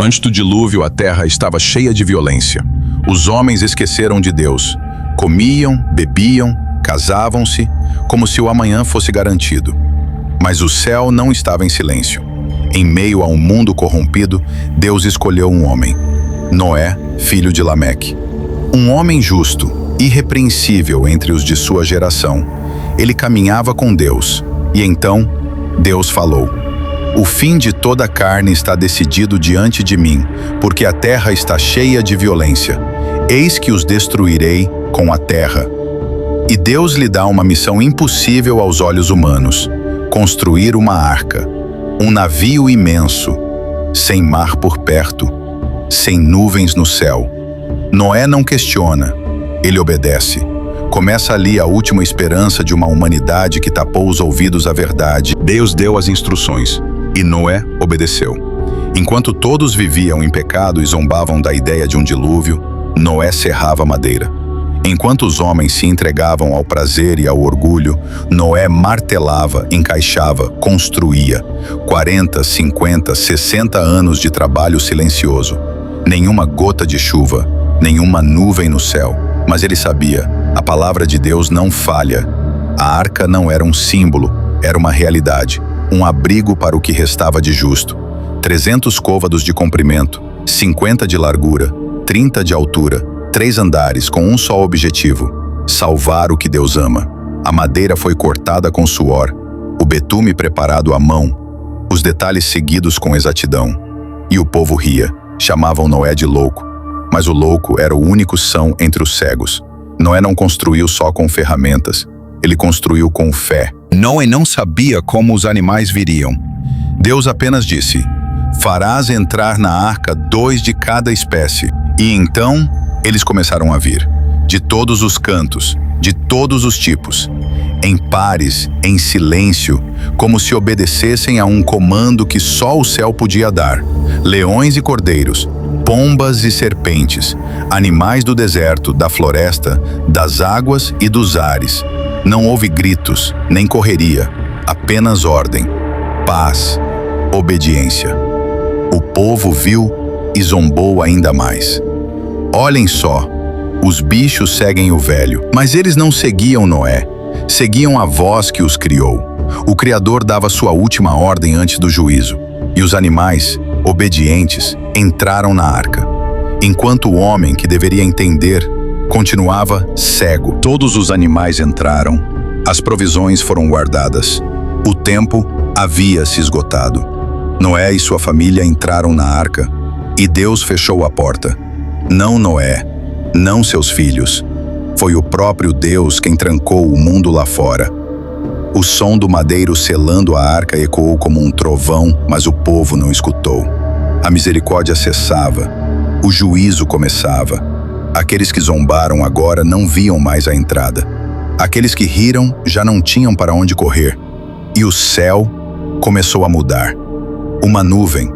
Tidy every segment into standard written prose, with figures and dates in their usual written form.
Antes do dilúvio, a terra estava cheia de violência. Os homens esqueceram de Deus. Comiam, bebiam, casavam-se, como se o amanhã fosse garantido. Mas o céu não estava em silêncio. Em meio a um mundo corrompido, Deus escolheu um homem, Noé, filho de Lameque. Um homem justo, irrepreensível entre os de sua geração. Ele caminhava com Deus, e então Deus falou: "O fim de toda a carne está decidido diante de mim, porque a terra está cheia de violência. Eis que os destruirei com a terra." E Deus lhe dá uma missão impossível aos olhos humanos: construir uma arca, um navio imenso, sem mar por perto, sem nuvens no céu. Noé não questiona, ele obedece. Começa ali a última esperança de uma humanidade que tapou os ouvidos à verdade. Deus deu as instruções, e Noé obedeceu. Enquanto todos viviam em pecado e zombavam da ideia de um dilúvio, Noé serrava madeira. Enquanto os homens se entregavam ao prazer e ao orgulho, Noé martelava, encaixava, construía. 40, 50, 60 anos de trabalho silencioso. Nenhuma gota de chuva, nenhuma nuvem no céu. Mas ele sabia, a palavra de Deus não falha. A arca não era um símbolo, era uma realidade. Um abrigo para o que restava de justo. 300 côvados de comprimento, 50 de largura, 30 de altura, 3 andares com um só objetivo: salvar o que Deus ama. A madeira foi cortada com suor, o betume preparado à mão, os detalhes seguidos com exatidão. E o povo ria, chamavam Noé de louco, mas o louco era o único são entre os cegos. Noé não construiu só com ferramentas, ele construiu com fé. Noé não sabia como os animais viriam. Deus apenas disse: "Farás entrar na arca 2 de cada espécie." E então eles começaram a vir, de todos os cantos, de todos os tipos, em pares, em silêncio, como se obedecessem a um comando que só o céu podia dar. Leões e cordeiros, pombas e serpentes, animais do deserto, da floresta, das águas e dos ares. Não houve gritos, nem correria, apenas ordem, paz, obediência. O povo viu e zombou ainda mais. Olhem só, os bichos seguem o velho, mas eles não seguiam Noé, seguiam a voz que os criou. O Criador dava sua última ordem antes do juízo, e os animais, obedientes, entraram na arca, enquanto o homem, que deveria entender, continuava cego. Todos os animais entraram, as provisões foram guardadas, o tempo havia se esgotado. Noé e sua família entraram na arca, e Deus fechou a porta. Não Noé, não seus filhos. Foi o próprio Deus quem trancou o mundo lá fora. O som do madeiro selando a arca ecoou como um trovão, mas o povo não escutou. A misericórdia cessava, o juízo começava. Aqueles que zombaram agora não viam mais a entrada. Aqueles que riram já não tinham para onde correr. E o céu começou a mudar. Uma nuvem,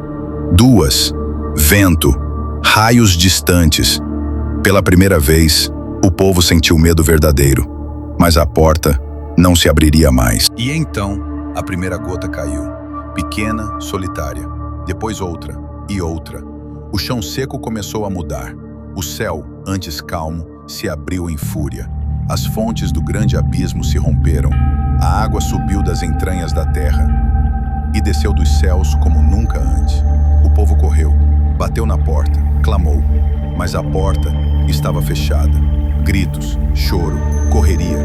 2, vento, raios distantes. Pela primeira vez, o povo sentiu medo verdadeiro, mas a porta não se abriria mais. E então, a primeira gota caiu, pequena, solitária, depois outra e outra. O chão seco começou a mudar. O céu, antes calmo, se abriu em fúria. As fontes do grande abismo se romperam. A água subiu das entranhas da terra e desceu dos céus como nunca antes. O povo correu, bateu na porta, clamou, mas a porta estava fechada. Gritos, choro, correria,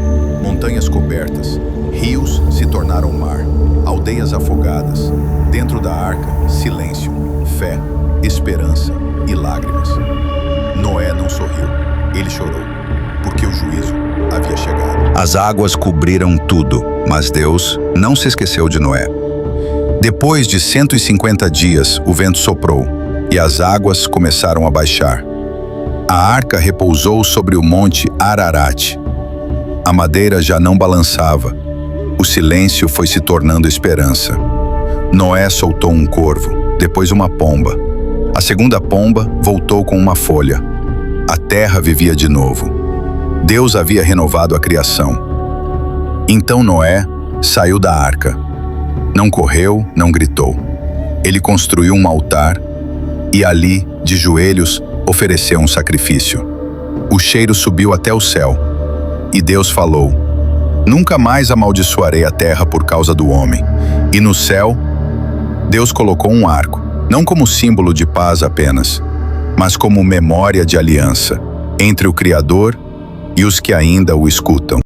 montanhas cobertas, rios se tornaram mar, aldeias afogadas. Dentro da arca, silêncio, fé, esperança e lágrimas. Noé não sorriu, ele chorou, porque o juízo havia chegado. As águas cobriram tudo, mas Deus não se esqueceu de Noé. Depois de 150 dias, o vento soprou e as águas começaram a baixar. A arca repousou sobre o monte Ararat. A madeira já não balançava. O silêncio foi se tornando esperança. Noé soltou um corvo, depois uma pomba. A segunda pomba voltou com uma folha. A terra vivia de novo. Deus havia renovado a criação. Então Noé saiu da arca. Não correu, não gritou. Ele construiu um altar, e ali, de joelhos, ofereceu um sacrifício. O cheiro subiu até o céu, e Deus falou: Nunca mais amaldiçoarei a terra por causa do homem. E no céu, Deus colocou um arco, não como símbolo de paz apenas, mas como memória de aliança entre o Criador e os que ainda o escutam.